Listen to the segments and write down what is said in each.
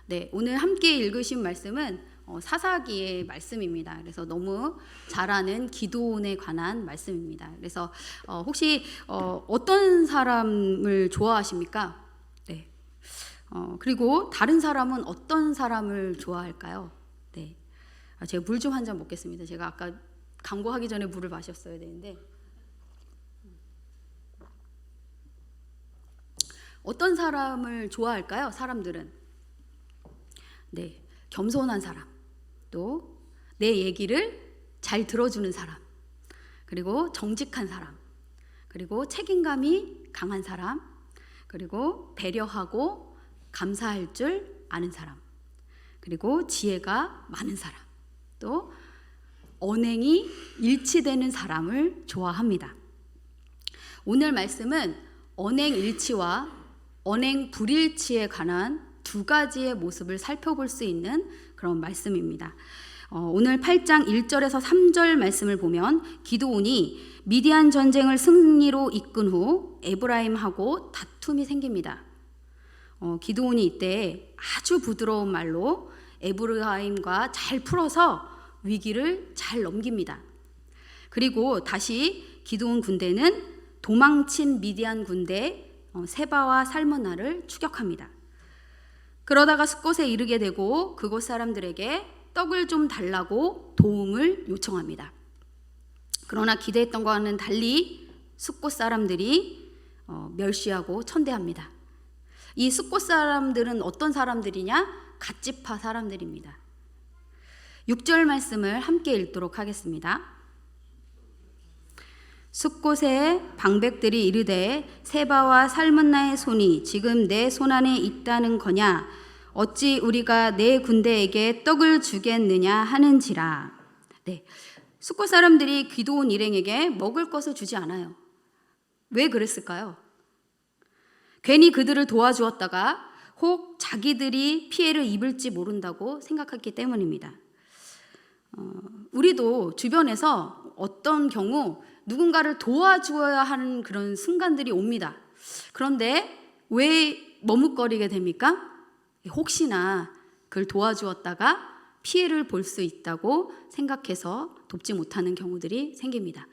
네, 오늘 함께 읽으신 말씀은 사사기의 말씀입니다. 그래서 너무 잘 아는 기도원에 관한 말씀입니다. 그래서 혹시 어떤 사람을 좋아하십니까? 네. 그리고 다른 사람은 어떤 사람을 좋아할까요? 네. 제가 물 좀 한 잔 먹겠습니다. 제가 아까 광고하기 전에 물을 마셨어야 되는데. 어떤 사람을 좋아할까요? 사람들은. 네, 겸손한 사람, 또 내 얘기를 잘 들어주는 사람, 그리고 정직한 사람, 그리고 책임감이 강한 사람, 그리고 배려하고 감사할 줄 아는 사람, 그리고 지혜가 많은 사람, 또 언행이 일치되는 사람을 좋아합니다. 오늘 말씀은 언행 일치와 언행 불일치에 관한 두 가지의 모습을 살펴볼 수 있는 그런 말씀입니다. 오늘 8장 1절에서 3절 말씀을 보면 기드온이 미디안 전쟁을 승리로 이끈 후 에브라임하고 다툼이 생깁니다. 기드온이 이때 아주 부드러운 말로 에브라임과 잘 풀어서 위기를 잘 넘깁니다. 그리고 다시 기드온 군대는 도망친 미디안 군대 세바와 살므나를 추격합니다. 그러다가 숫곳에 이르게 되고 그곳 사람들에게 떡을 좀 달라고 도움을 요청합니다. 그러나 기대했던 것과는 달리 숫곳 사람들이 멸시하고 천대합니다. 이 숫곳 사람들은 어떤 사람들이냐? 갓지파 사람들입니다. 6절 말씀을 함께 읽도록 하겠습니다. 숫곳에 방백들이 이르되 세바와 살문나의 손이 지금 내 손 안에 있다는 거냐? 어찌 우리가 내 군대에게 떡을 주겠느냐 하는지라. 네, 숫곳 사람들이 기드온 일행에게 먹을 것을 주지 않아요. 왜 그랬을까요? 괜히 그들을 도와주었다가 혹 자기들이 피해를 입을지 모른다고 생각했기 때문입니다. 우리도 주변에서 어떤 경우 누군가를 도와주어야 하는 그런 순간들이 옵니다. 그런데 왜 머뭇거리게 됩니까? 혹시나 그걸 도와주었다가 피해를 볼 수 있다고 생각해서 돕지 못하는 경우들이 생깁니다.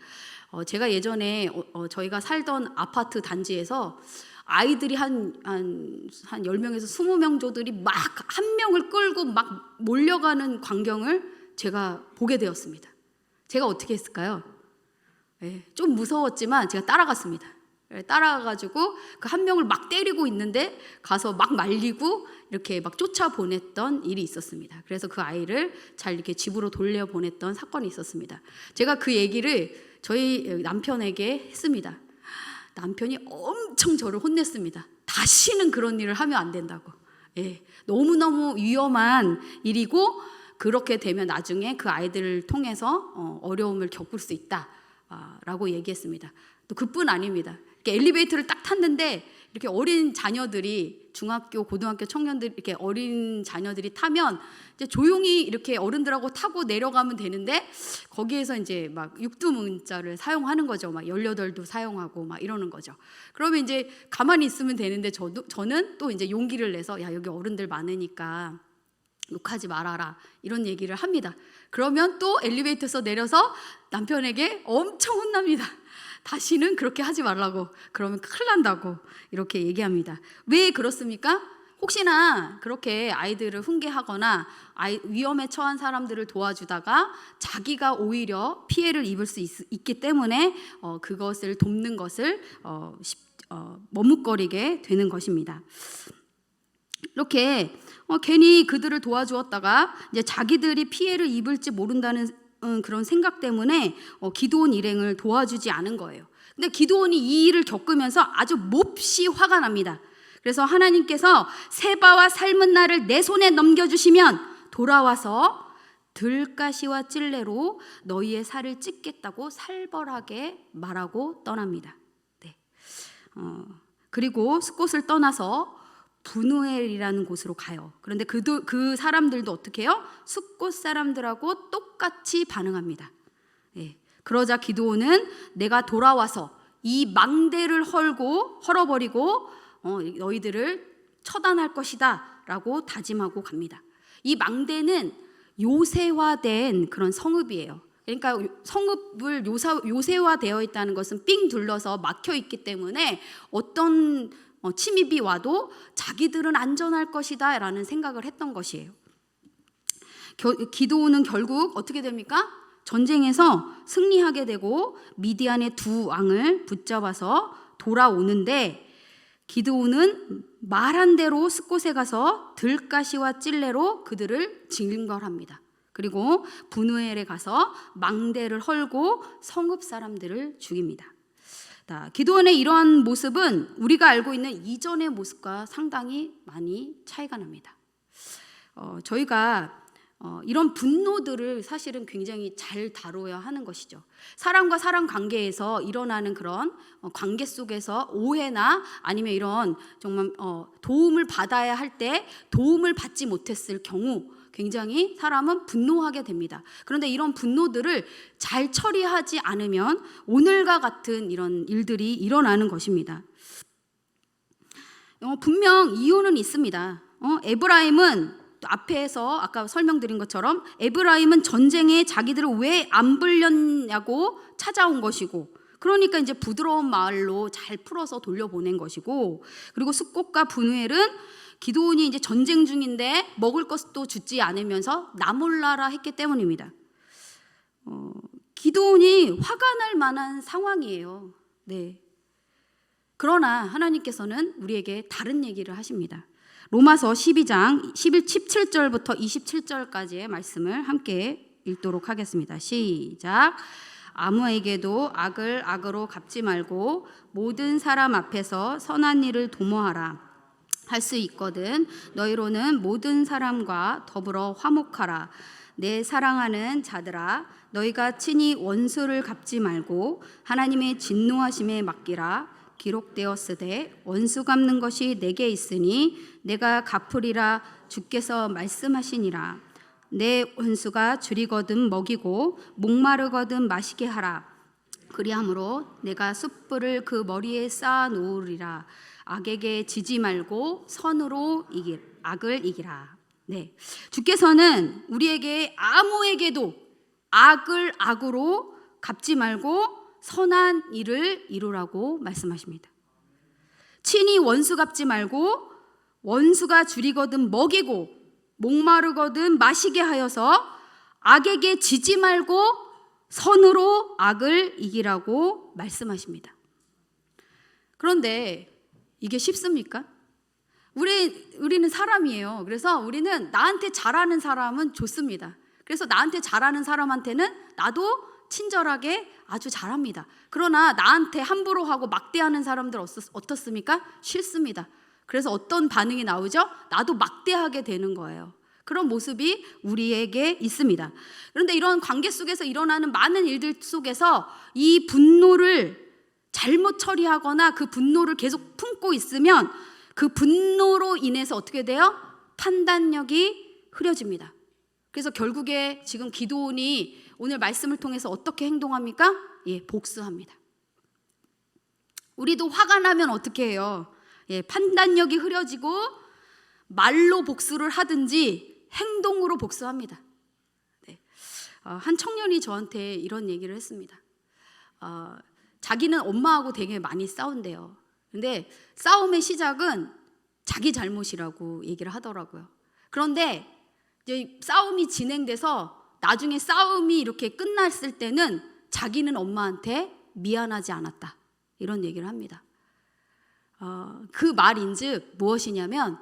제가 예전에 저희가 살던 아파트 단지에서 아이들이 한 10명에서 20명 조들이 막 한 명을 끌고 막 몰려가는 광경을 제가 보게 되었습니다. 제가 어떻게 했을까요? 좀 무서웠지만 제가 따라갔습니다. 따라가가지고 그 한 명을 막 때리고 있는데 가서 막 말리고 이렇게 막 쫓아보냈던 일이 있었습니다. 그래서 그 아이를 잘 이렇게 집으로 돌려보냈던 사건이 있었습니다. 제가 그 얘기를 저희 남편에게 했습니다. 남편이 엄청 저를 혼냈습니다. 다시는 그런 일을 하면 안 된다고. 너무너무 위험한 일이고 그렇게 되면 나중에 그 아이들을 통해서 어려움을 겪을 수 있다라고 얘기했습니다. 또 그뿐 아닙니다. 엘리베이터를 딱 탔는데 이렇게 어린 자녀들이 중학교, 고등학교 청년들 이렇게 어린 자녀들이 타면 이제 조용히 이렇게 어른들하고 타고 내려가면 되는데 거기에서 이제 막 육두문자를 사용하는 거죠. 막 18도 사용하고 막 이러는 거죠. 그러면 이제 가만히 있으면 되는데 저는 또 이제 용기를 내서 야, 여기 어른들 많으니까 욕하지 말아라 이런 얘기를 합니다. 그러면 또 엘리베이터에서 내려서 남편에게 엄청 혼납니다. 다시는 그렇게 하지 말라고, 그러면 큰일 난다고 이렇게 얘기합니다. 왜 그렇습니까? 혹시나 그렇게 아이들을 훈계하거나 위험에 처한 사람들을 도와주다가 자기가 오히려 피해를 입을 수 있기 때문에 그것을 돕는 것을 머뭇거리게 되는 것입니다. 이렇게 괜히 그들을 도와주었다가 이제 자기들이 피해를 입을지 모른다는 그런 생각 때문에 기드온 일행을 도와주지 않은 거예요. 근데 기드온이 이 일을 겪으면서 아주 몹시 화가 납니다. 그래서 하나님께서 세바와 살문나를 내 손에 넘겨주시면 돌아와서 들가시와 찔레로 너희의 살을 찢겠다고 살벌하게 말하고 떠납니다. 네. 그리고 숫곳을 떠나서 분우엘이라는 곳으로 가요. 그런데 그 사람들도 어떻게 해요? 숫곳 사람들하고 똑같이 반응합니다. 그러자 기드온은 내가 돌아와서 이 망대를 헐어버리고 너희들을 처단할 것이다 라고 다짐하고 갑니다. 이 망대는 요새화된 그런 성읍이에요. 그러니까 성읍을 요새화되어 있다는 것은 삥 둘러서 막혀 있기 때문에 어떤 침입이 와도 자기들은 안전할 것이다 라는 생각을 했던 것이에요. 기드온은 결국 어떻게 됩니까? 전쟁에서 승리하게 되고 미디안의 두 왕을 붙잡아서 돌아오는데, 기드온은 말한 대로 숫곳에 가서 들가시와 찔레로 그들을 징벌합니다. 그리고 분우엘에 가서 망대를 헐고 성읍 사람들을 죽입니다. 기드온의 이러한 모습은 우리가 알고 있는 이전의 모습과 상당히 많이 차이가 납니다. 저희가 이런 분노들을 사실은 굉장히 잘 다뤄야 하는 것이죠. 사람과 사람 관계에서 일어나는 그런 관계 속에서 오해나 아니면 이런 정말 도움을 받아야 할 때 도움을 받지 못했을 경우 굉장히 사람은 분노하게 됩니다. 그런데 이런 분노들을 잘 처리하지 않으면 오늘과 같은 이런 일들이 일어나는 것입니다. 분명 이유는 있습니다. 에브라임은 앞에서 아까 설명드린 것처럼 에브라임은 전쟁에 자기들을 왜 안 불렸냐고 찾아온 것이고, 그러니까 이제 부드러운 말로 잘 풀어서 돌려보낸 것이고, 그리고 숫곳과 분우엘은 기드온이 이제 전쟁 중인데 먹을 것도 주지 않으면서 나 몰라라 했기 때문입니다. 기드온이 화가 날 만한 상황이에요. 네. 그러나 하나님께서는 우리에게 다른 얘기를 하십니다. 로마서 12장 17절부터 27절까지의 말씀을 함께 읽도록 하겠습니다. 시작. 아무에게도 악을 악으로 갚지 말고 모든 사람 앞에서 선한 일을 도모하라. 할 수 있거든 너희로는 모든 사람과 더불어 화목하라. 내 사랑하는 자들아, 너희가 친히 원수를 갚지 말고 하나님의 진노하심에 맡기라. 기록되었으되 원수 갚는 것이 내게 있으니 내가 갚으리라 주께서 말씀하시니라. 내 원수가 줄이거든 먹이고 목마르거든 마시게 하라. 그리함으로 내가 숯불을 그 머리에 쌓아 놓으리라. 악에게 지지 말고 선으로 악을 이기라. 네, 주께서는 우리에게 아무에게도 악을 악으로 갚지 말고 선한 일을 이루라고 말씀하십니다. 친히 원수 갚지 말고 원수가 줄이거든 먹이고 목마르거든 마시게 하여서 악에게 지지 말고 선으로 악을 이기라고 말씀하십니다. 그런데 이게 쉽습니까? 우리는 사람이에요. 그래서 우리는 나한테 잘하는 사람은 좋습니다. 그래서 나한테 잘하는 사람한테는 나도 친절하게 아주 잘합니다. 그러나 나한테 함부로 하고 막대하는 사람들 어떻습니까? 싫습니다. 그래서 어떤 반응이 나오죠? 나도 막대하게 되는 거예요. 그런 모습이 우리에게 있습니다. 그런데 이런 관계 속에서 일어나는 많은 일들 속에서 이 분노를 잘못 처리하거나 그 분노를 계속 품고 있으면 그 분노로 인해서 어떻게 돼요? 판단력이 흐려집니다. 그래서 결국에 지금 기드온이 오늘 말씀을 통해서 어떻게 행동합니까? 복수합니다. 우리도 화가 나면 어떻게 해요? 판단력이 흐려지고 말로 복수를 하든지 행동으로 복수합니다. 네. 한 청년이 저한테 이런 얘기를 했습니다. 자기는 엄마하고 되게 많이 싸운대요. 근데 싸움의 시작은 자기 잘못이라고 얘기를 하더라고요. 그런데 이제 싸움이 진행돼서 나중에 싸움이 이렇게 끝났을 때는 자기는 엄마한테 미안하지 않았다, 이런 얘기를 합니다. 그 말인즉 무엇이냐면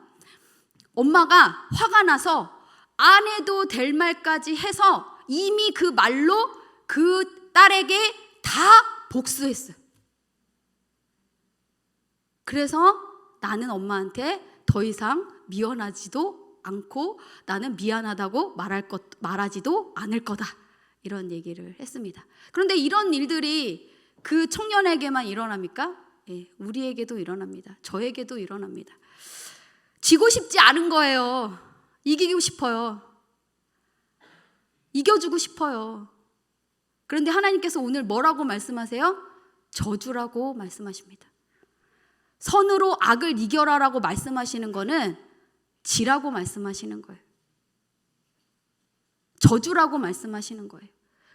엄마가 화가 나서 안 해도 될 말까지 해서 이미 그 말로 그 딸에게 다 복수했어요. 그래서 나는 엄마한테 더 이상 미안하지도 않고 나는 미안하다고 말하지도 않을 거다, 이런 얘기를 했습니다. 그런데 이런 일들이 그 청년에게만 일어납니까? 우리에게도 일어납니다. 저에게도 일어납니다. 지고 싶지 않은 거예요. 이기고 싶어요. 이겨주고 싶어요. 그런데 하나님께서 오늘 뭐라고 말씀하세요? 저주라고 말씀하십니다. 선으로 악을 이겨라라고 말씀하시는 거는 지라고 말씀하시는 거예요. 저주라고 말씀하시는 거예요.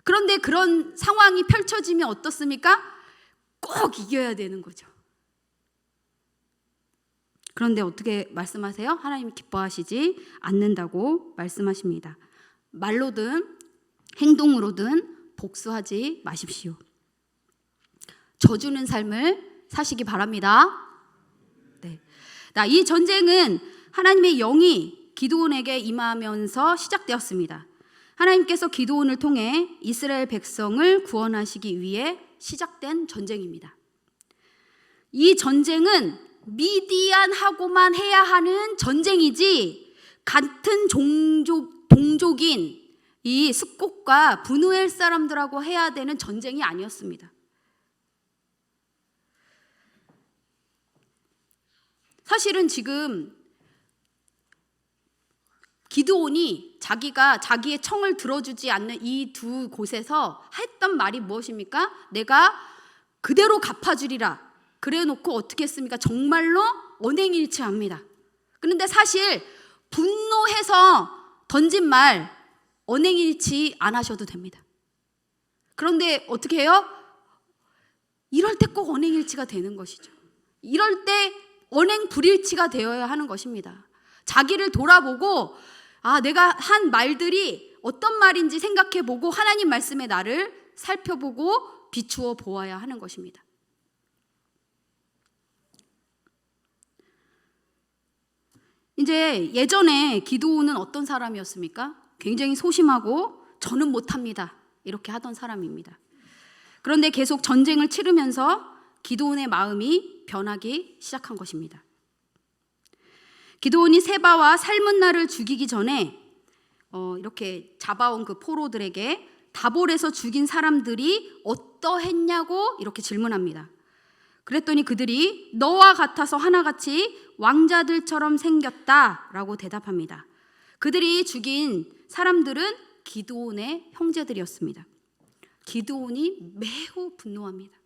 그런데 그런 상황이 펼쳐지면 어떻습니까? 꼭 이겨야 되는 거죠. 그런데 어떻게 말씀하세요? 하나님이 기뻐하시지 않는다고 말씀하십니다. 말로든 행동으로든 복수하지 마십시오. 저주는 삶을 사시기 바랍니다. 네. 이 전쟁은 하나님의 영이 기드온에게 임하면서 시작되었습니다. 하나님께서 기드온을 통해 이스라엘 백성을 구원하시기 위해 시작된 전쟁입니다. 이 전쟁은 미디안하고만 해야 하는 전쟁이지 같은 동족인 이 숫곳과 브누엘 사람들하고 해야 되는 전쟁이 아니었습니다. 사실은 지금 기드온이 자기의 청을 들어주지 않는 이 두 곳에서 했던 말이 무엇입니까? 내가 그대로 갚아주리라. 그래놓고 어떻게 했습니까? 정말로 언행일치합니다. 그런데 사실 분노해서 던진 말 언행일치 안 하셔도 됩니다. 그런데 어떻게 해요? 이럴 때 꼭 언행일치가 되는 것이죠. 이럴 때 언행불일치가 되어야 하는 것입니다. 자기를 돌아보고 내가 한 말들이 어떤 말인지 생각해보고 하나님 말씀의 나를 살펴보고 비추어 보아야 하는 것입니다. 이제 예전에 기드온은 어떤 사람이었습니까? 굉장히 소심하고 저는 못합니다 이렇게 하던 사람입니다. 그런데 계속 전쟁을 치르면서 기드온의 마음이 변하기 시작한 것입니다. 기드온이 세바와 살문나를 죽이기 전에 이렇게 잡아온 그 포로들에게 다볼에서 죽인 사람들이 어떠했냐고 이렇게 질문합니다. 그랬더니 그들이 너와 같아서 하나같이 왕자들처럼 생겼다라고 대답합니다. 그들이 죽인 사람들은 기드온의 형제들이었습니다. 기드온이 매우 분노합니다.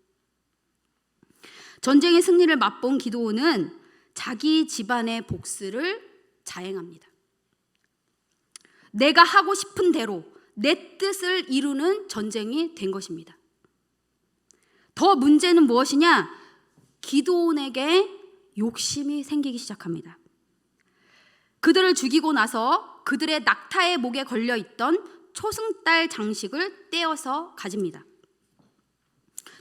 전쟁의 승리를 맛본 기드온은 자기 집안의 복수를 자행합니다. 내가 하고 싶은 대로 내 뜻을 이루는 전쟁이 된 것입니다. 더 문제는 무엇이냐? 기드온에게 욕심이 생기기 시작합니다. 그들을 죽이고 나서 그들의 낙타의 목에 걸려있던 초승달 장식을 떼어서 가집니다.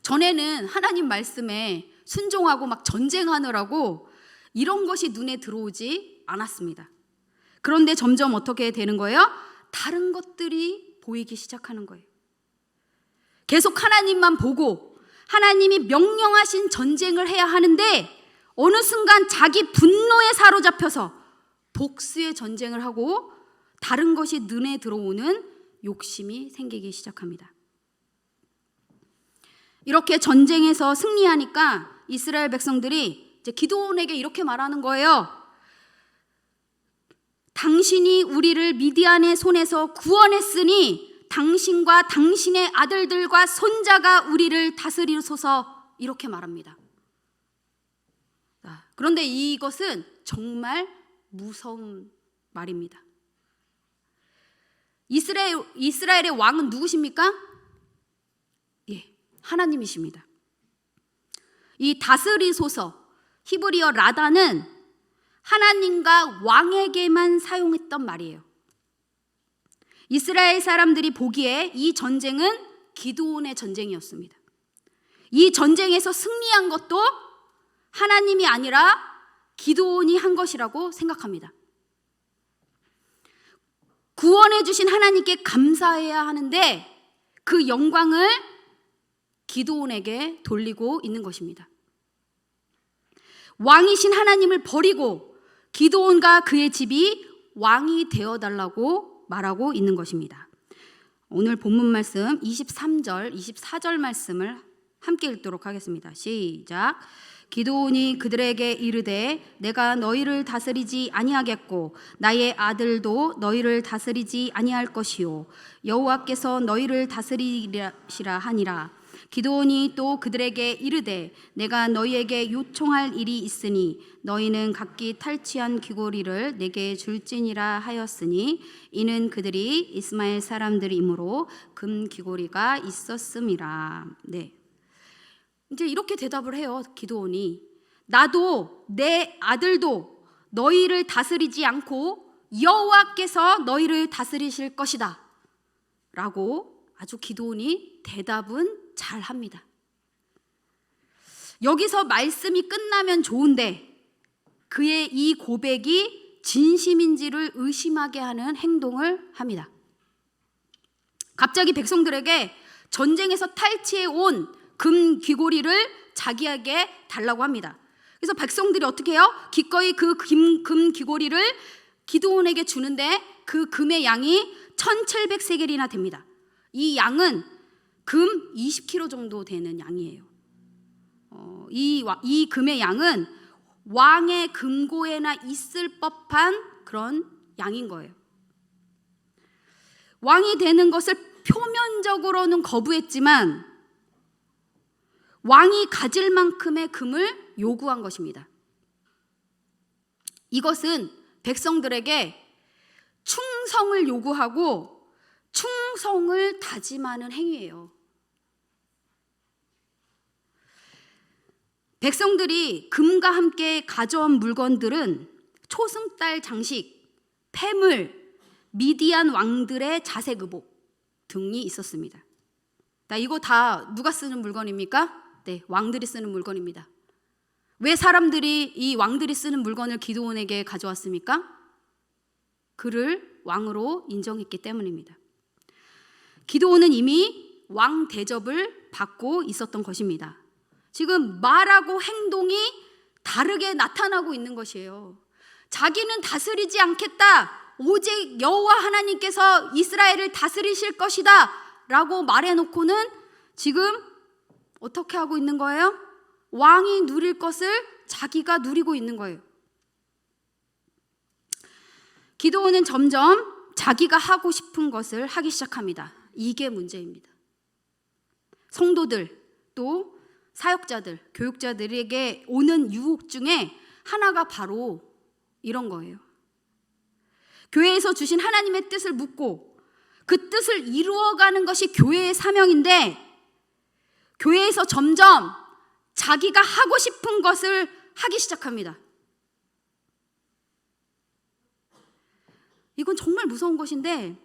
전에는 하나님 말씀에 순종하고 막 전쟁하느라고 이런 것이 눈에 들어오지 않았습니다. 그런데 점점 어떻게 되는 거예요? 다른 것들이 보이기 시작하는 거예요. 계속 하나님만 보고 하나님이 명령하신 전쟁을 해야 하는데 어느 순간 자기 분노에 사로잡혀서 복수의 전쟁을 하고 다른 것이 눈에 들어오는 욕심이 생기기 시작합니다. 이렇게 전쟁에서 승리하니까 이스라엘 백성들이 이제 기드온에게 이렇게 말하는 거예요. 당신이 우리를 미디안의 손에서 구원했으니 당신과 당신의 아들들과 손자가 우리를 다스리소서 이렇게 말합니다. 그런데 이것은 정말 무서운 말입니다. 이스라엘의 왕은 누구십니까? 하나님이십니다. 이 다스리소서 히브리어 라다는 하나님과 왕에게만 사용했던 말이에요. 이스라엘 사람들이 보기에 이 전쟁은 기드온의 전쟁이었습니다. 이 전쟁에서 승리한 것도 하나님이 아니라 기드온이 한 것이라고 생각합니다. 구원해 주신 하나님께 감사해야 하는데 그 영광을 기드온에게 돌리고 있는 것입니다. 왕이신 하나님을 버리고 기드온과 그의 집이 왕이 되어달라고 말하고 있는 것입니다. 오늘 본문 말씀 23절, 24절 말씀을 함께 읽도록 하겠습니다. 시작. 기드온이 그들에게 이르되 내가 너희를 다스리지 아니하겠고 나의 아들도 너희를 다스리지 아니할 것이요 여호와께서 너희를 다스리시라 하니라. 기드온이 또 그들에게 이르되 내가 너희에게 요청할 일이 있으니 너희는 각기 탈취한 귀고리를 내게 줄지니라 하였으니 이는 그들이 이스마엘 사람들이므로 금 귀고리가 있었음이라. 네. 이제 이렇게 대답을 해요. 기드온이 나도 내 아들도 너희를 다스리지 않고 여호와께서 너희를 다스리실 것이다 라고 아주 기드온이 대답은 잘합니다. 여기서 말씀이 끝나면 좋은데 그의 이 고백이 진심인지를 의심하게 하는 행동을 합니다. 갑자기 백성들에게 전쟁에서 탈취해 온 금 귀고리를 자기에게 달라고 합니다. 그래서 백성들이 어떻게 해요? 기꺼이 그 금 귀고리를 기드온에게 주는데 그 금의 양이 1700세겔이나 됩니다. 이 양은 금 20kg 정도 되는 양이에요. 이 금의 양은 왕의 금고에나 있을 법한 그런 양인 거예요. 왕이 되는 것을 표면적으로는 거부했지만 왕이 가질 만큼의 금을 요구한 것입니다. 이것은 백성들에게 충성을 요구하고 충성을 다짐하는 행위예요. 백성들이 금과 함께 가져온 물건들은 초승달 장식, 폐물, 미디안 왕들의 자색 의복 등이 있었습니다. 이거 다 누가 쓰는 물건입니까? 네, 왕들이 쓰는 물건입니다. 왜 사람들이 이 왕들이 쓰는 물건을 기드온에게 가져왔습니까? 그를 왕으로 인정했기 때문입니다. 기드온은 이미 왕 대접을 받고 있었던 것입니다. 지금 말하고 행동이 다르게 나타나고 있는 것이에요. 자기는 다스리지 않겠다. 오직 여호와 하나님께서 이스라엘을 다스리실 것이다 라고 말해놓고는 지금 어떻게 하고 있는 거예요? 왕이 누릴 것을 자기가 누리고 있는 거예요. 기드온은 점점 자기가 하고 싶은 것을 하기 시작합니다. 이게 문제입니다. 성도들 또 사역자들, 교육자들에게 오는 유혹 중에 하나가 바로 이런 거예요. 교회에서 주신 하나님의 뜻을 묻고 그 뜻을 이루어가는 것이 교회의 사명인데 교회에서 점점 자기가 하고 싶은 것을 하기 시작합니다. 이건 정말 무서운 것인데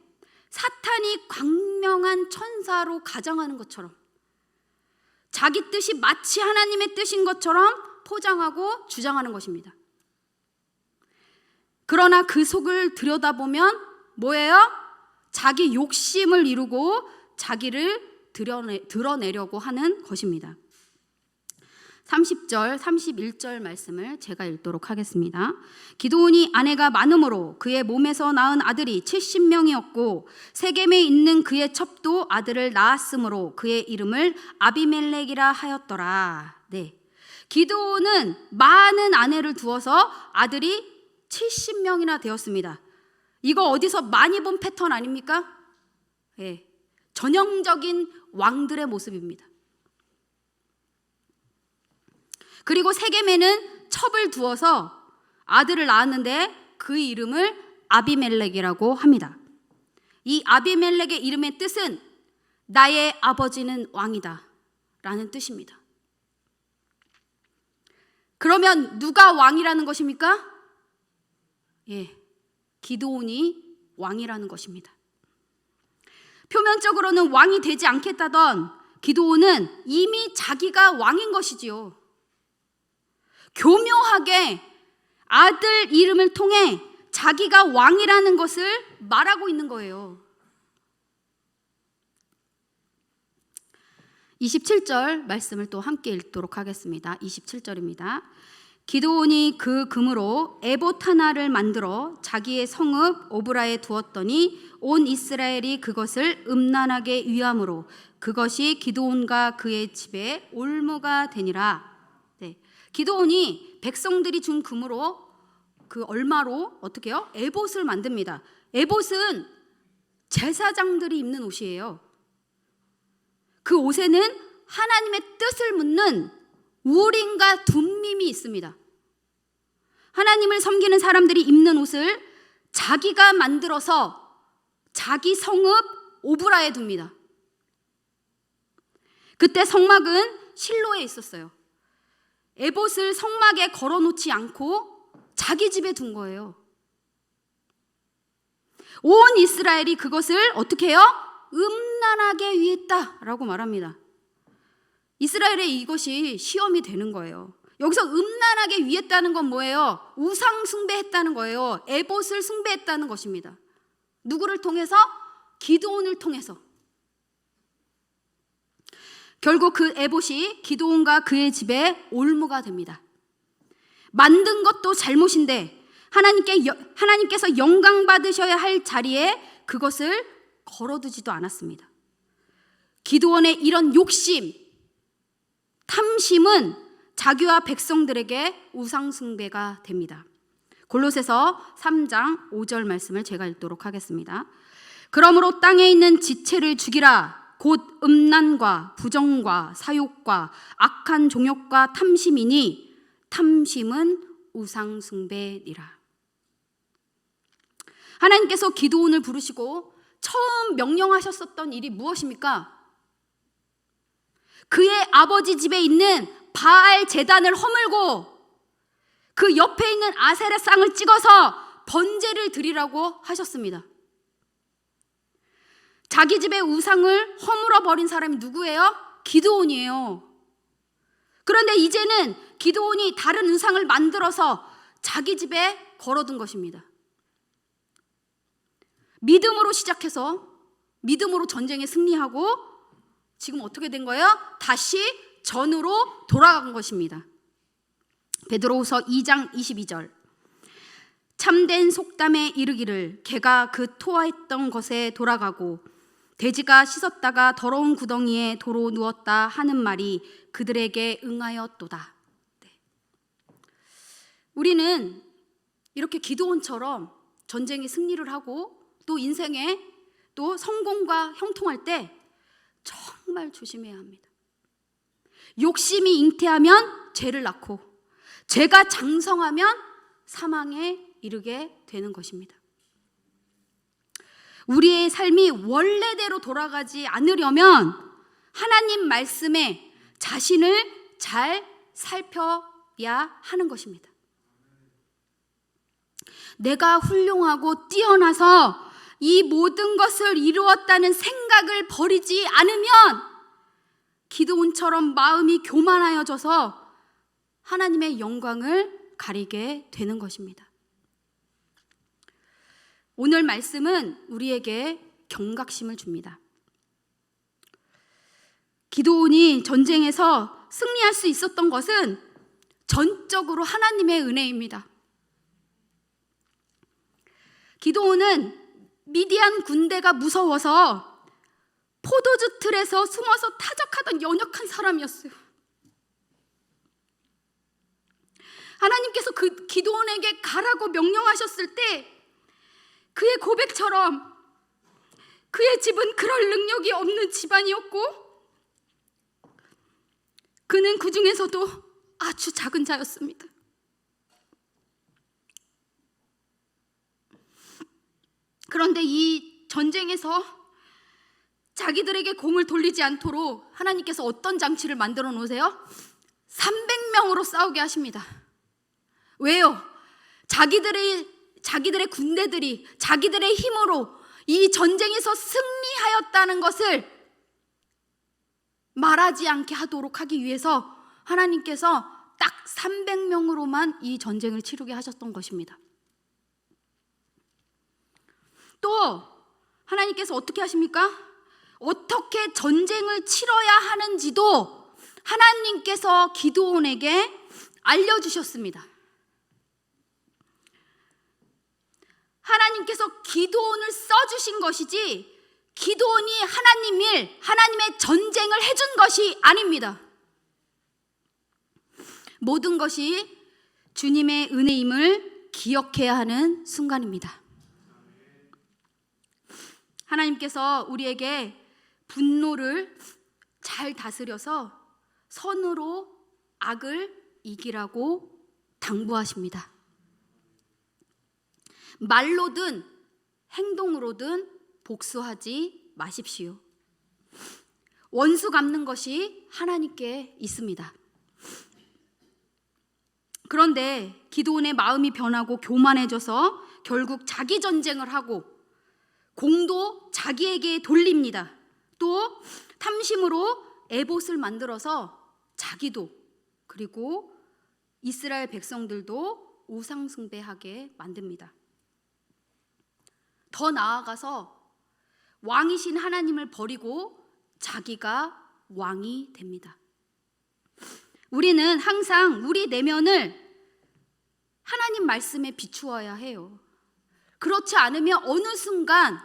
사탄이 광명한 천사로 가장하는 것처럼 자기 뜻이 마치 하나님의 뜻인 것처럼 포장하고 주장하는 것입니다. 그러나 그 속을 들여다보면 뭐예요? 자기 욕심을 이루고 자기를 드러내려고 하는 것입니다. 30절, 31절 말씀을 제가 읽도록 하겠습니다. 기드온이 아내가 많음으로 그의 몸에서 낳은 아들이 70명이었고 세겜에 있는 그의 첩도 아들을 낳았으므로 그의 이름을 아비멜렉이라 하였더라. 네, 기드온은 많은 아내를 두어서 아들이 70명이나 되었습니다. 이거 어디서 많이 본 패턴 아닙니까? 네, 전형적인 왕들의 모습입니다. 그리고 세겜에는 첩을 두어서 아들을 낳았는데 그 이름을 아비멜렉이라고 합니다. 이 아비멜렉의 이름의 뜻은 나의 아버지는 왕이다 라는 뜻입니다. 그러면 누가 왕이라는 것입니까? 예, 기드온이 왕이라는 것입니다. 표면적으로는 왕이 되지 않겠다던 기드온은 이미 자기가 왕인 것이지요. 교묘하게 아들 이름을 통해 자기가 왕이라는 것을 말하고 있는 거예요. 27절 말씀을 또 함께 읽도록 하겠습니다. 27절입니다. 기드온이 그 금으로 에봇 하나를 만들어 자기의 성읍 오브라에 두었더니 온 이스라엘이 그것을 음란하게 위함으로 그것이 기드온과 그의 집에 올무가 되니라. 네. 기드온이 백성들이 준 금으로 그 얼마로 어떻게 해요? 에봇을 만듭니다. 에봇은 제사장들이 입는 옷이에요. 그 옷에는 하나님의 뜻을 묻는 우림과 둠밈이 있습니다. 하나님을 섬기는 사람들이 입는 옷을 자기가 만들어서 자기 성읍 오브라에 둡니다. 그때 성막은 실로에 있었어요. 에봇을 성막에 걸어놓지 않고 자기 집에 둔 거예요. 온 이스라엘이 그것을 어떻게 해요? 음란하게 위했다라고 말합니다. 이스라엘에 이것이 시험이 되는 거예요. 여기서 음란하게 위했다는 건 뭐예요? 우상 숭배했다는 거예요. 에봇을 숭배했다는 것입니다. 누구를 통해서? 기드온을 통해서. 결국 그 에봇이 기드온과 그의 집에 올무가 됩니다. 만든 것도 잘못인데 하나님께서 영광 받으셔야 할 자리에 그것을 걸어두지도 않았습니다. 기드온의 이런 욕심, 탐심은 자기와 백성들에게 우상 숭배가 됩니다. 골로새서 3장 5절 말씀을 제가 읽도록 하겠습니다. 그러므로 땅에 있는 지체를 죽이라. 곧 음란과 부정과 사욕과 악한 종욕과 탐심이니 탐심은 우상 숭배니라. 하나님께서 기드온을 부르시고 처음 명령하셨었던 일이 무엇입니까? 그의 아버지 집에 있는 바알 제단을 허물고 그 옆에 있는 아세라 쌍을 찍어서 번제를 드리라고 하셨습니다. 자기 집의 우상을 허물어 버린 사람이 누구예요? 기드온이에요. 그런데 이제는 기드온이 다른 우상을 만들어서 자기 집에 걸어둔 것입니다. 믿음으로 시작해서 믿음으로 전쟁에 승리하고 지금 어떻게 된 거예요? 다시 전으로 돌아간 것입니다. 베드로후서 2장 22절. 참된 속담에 이르기를 개가 그 토하했던 것에 돌아가고 돼지가 씻었다가 더러운 구덩이에 도로 누웠다 하는 말이 그들에게 응하였도다. 네. 우리는 이렇게 기드온처럼 전쟁에 승리를 하고 또 인생에 또 성공과 형통할 때 정말 조심해야 합니다. 욕심이 잉태하면 죄를 낳고 죄가 장성하면 사망에 이르게 되는 것입니다. 우리의 삶이 원래대로 돌아가지 않으려면 하나님 말씀에 자신을 잘 살펴야 하는 것입니다. 내가 훌륭하고 뛰어나서 이 모든 것을 이루었다는 생각을 버리지 않으면 기드온처럼 마음이 교만하여져서 하나님의 영광을 가리게 되는 것입니다. 오늘 말씀은 우리에게 경각심을 줍니다. 기드온이 전쟁에서 승리할 수 있었던 것은 전적으로 하나님의 은혜입니다. 기드온은 미디안 군대가 무서워서 포도주 틀에서 숨어서 타작하던 연약한 사람이었어요. 하나님께서 그 기드온에게 가라고 명령하셨을 때 그의 고백처럼 그의 집은 그럴 능력이 없는 집안이었고 그는 그 중에서도 아주 작은 자였습니다. 그런데 이 전쟁에서 자기들에게 공을 돌리지 않도록 하나님께서 어떤 장치를 만들어 놓으세요? 300명으로 싸우게 하십니다. 왜요? 자기들의 군대들이 자기들의 힘으로 이 전쟁에서 승리하였다는 것을 말하지 않게 하도록 하기 위해서 하나님께서 딱 300명으로만 이 전쟁을 치르게 하셨던 것입니다. 또 하나님께서 어떻게 하십니까? 어떻게 전쟁을 치러야 하는지도 하나님께서 기드온에게 알려주셨습니다. 하나님께서 기드온을 써주신 것이지 기드온이 하나님의 전쟁을 해준 것이 아닙니다. 모든 것이 주님의 은혜임을 기억해야 하는 순간입니다. 하나님께서 우리에게 분노를 잘 다스려서 선으로 악을 이기라고 당부하십니다. 말로든 행동으로든 복수하지 마십시오. 원수 갚는 것이 하나님께 있습니다. 그런데 기드온의 마음이 변하고 교만해져서 결국 자기 전쟁을 하고 공도 자기에게 돌립니다. 또 탐심으로 에봇을 만들어서 자기도 그리고 이스라엘 백성들도 우상 숭배하게 만듭니다. 더 나아가서 왕이신 하나님을 버리고 자기가 왕이 됩니다. 우리는 항상 우리 내면을 하나님 말씀에 비추어야 해요. 그렇지 않으면 어느 순간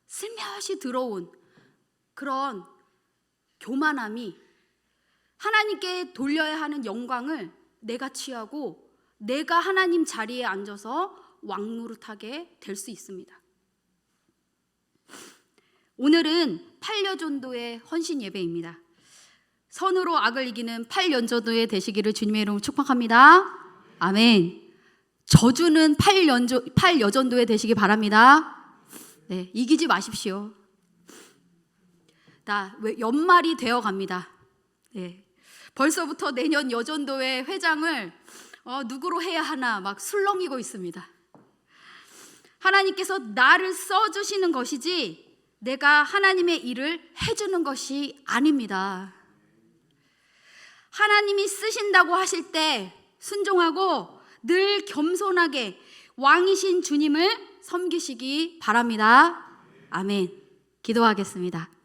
슬며시 들어온 그런 교만함이 하나님께 돌려야 하는 영광을 내가 취하고 내가 하나님 자리에 앉아서 왕노릇하게 될 수 있습니다. 오늘은 8여전도의 헌신 예배입니다. 선으로 악을 이기는 8연전도의 되시기를 주님의 이름으로 축복합니다. 아멘. 저주는 8여전도의 되시기 바랍니다. 네, 이기지 마십시오. 연말이 되어 갑니다. 네, 벌써부터 내년 여전도회 회장을 누구로 해야 하나 막 술렁이고 있습니다. 하나님께서 나를 써주시는 것이지 내가 하나님의 일을 해주는 것이 아닙니다. 하나님이 쓰신다고 하실 때 순종하고 늘 겸손하게 왕이신 주님을 섬기시기 바랍니다. 아멘. 기도하겠습니다.